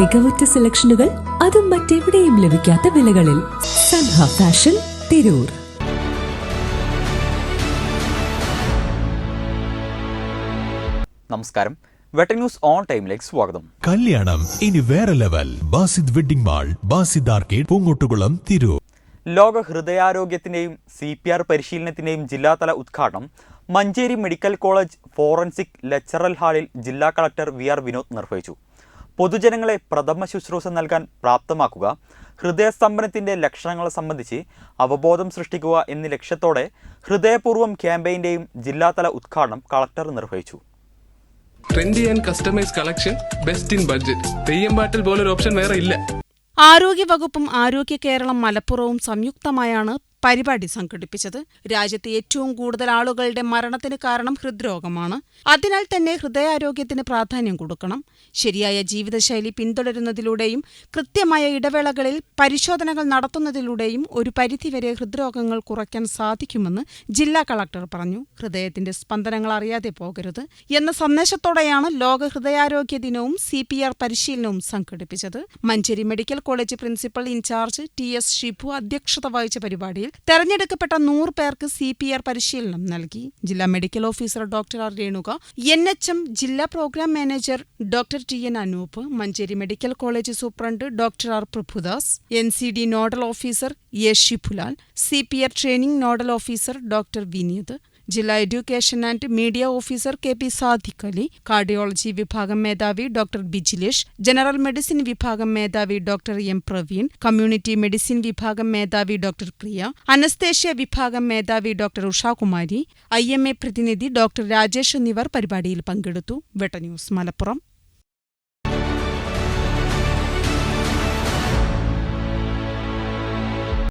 മികവുറ്റ സെലക്ഷനുകൾ, അതും മറ്റെവിടെയും ലഭിക്കാത്ത വിലകളിൽ. സൻഹ ഫാഷൻ, തിരൂർ. നമസ്കാരം. വെട്ട ന്യൂസ് ഓൺ ടൈമിലേക്ക് സ്വാഗതം. കല്യാണം ഇനി വേറെ level. Basid wedding mall, Basid arcade, Poongottukulam, Tirur. ലോക ഹൃദയാരോഗ്യത്തിന്റെയും CPR പരിശീലനത്തിന്റെയും ജില്ലാതല ഉദ്ഘാടനം Manjeri medical college forensic lecturer ഹാളിൽ ജില്ലാ കളക്ടർ VR വിനോദ് നിർവഹിച്ചു. പൊതുജനങ്ങളെ പ്രഥമ ശുശ്രൂഷ നൽകാൻ പ്രാപ്തമാക്കുക, ഹൃദയസ്തംഭനത്തിന്റെ ലക്ഷണങ്ങളെ സംബന്ധിച്ച് അവബോധം സൃഷ്ടിക്കുക എന്നീ ലക്ഷ്യത്തോടെ ഹൃദയപൂർവ്വം ക്യാമ്പയിന്റെയും ജില്ലാതല ഉദ്ഘാടനം കളക്ടർ നിർവഹിച്ചു. Trendy and customise collection, best in budget. Theyyam പാട്ടിൽ പോലൊരു ഓപ്ഷൻ വേറെ ഇല്ല. ആരോഗ്യവകുപ്പും ആരോഗ്യ കേരളം മലപ്പുറവും സംയുക്തമായാണ് പരിപാടി സംഘടിപ്പിച്ചത്. രാജ്യത്ത് ഏറ്റവും കൂടുതൽ ആളുകളുടെ മരണത്തിന് കാരണം ഹൃദ്രോഗമാണ്. അതിനാൽ തന്നെ ഹൃദയാരോഗ്യത്തിന് പ്രാധാന്യം കൊടുക്കണം. ശരിയായ ജീവിതശൈലി പിന്തുടരുന്നതിലൂടെയും കൃത്യമായ ഇടവേളകളിൽ പരിശോധനകൾ നടത്തുന്നതിലൂടെയും ഒരു പരിധിവരെ ഹൃദ്രോഗങ്ങൾ കുറയ്ക്കാൻ സാധിക്കുമെന്ന് ജില്ലാ കളക്ടർ പറഞ്ഞു. ഹൃദയത്തിന്റെ സ്പന്ദനങ്ങൾ അറിയാതെ പോകരുത് എന്ന സന്ദേശത്തോടെയാണ് ലോക ഹൃദയാരോഗ്യ ദിനവും CPR പരിശീലനവും സംഘടിപ്പിച്ചത്. Manjeri medical college principal in charge TS Shibu അധ്യക്ഷത വഹിച്ച പരിപാടിയിൽ തെരഞ്ഞെടുക്കപ്പെട്ട 100 പേർക്ക് CPR പരിശീലനം നൽകി. ജില്ലാ medical officer doctor R Renuka, NHM ജില്ലാ programme manager doctor TN Anoop, Manjeri medical college superintendent doctor R Prabhudas, NCD nodal officer A Shibulal, CPR training nodal officer doctor Vineeth, ജില്ലാ education and media officer KP Sadiq Ali, cardiology വിഭാഗം മേധാവി ഡോക്ടർ ബിജിലേഷ്, ജനറൽ മെഡിസിൻ വിഭാഗം മേധാവി doctor M Praveen, community medicine വിഭാഗം മേധാവി doctor Priya, anaesthesia വിഭാഗം മേധാവി doctor Ushakumari, IMA പ്രതിനിധി ഡോക്ടർ രാജേഷ് എന്നിവർ പരിപാടിയിൽ പങ്കെടുത്തു. വെട്ട ന്യൂസ് മലപ്പുറം.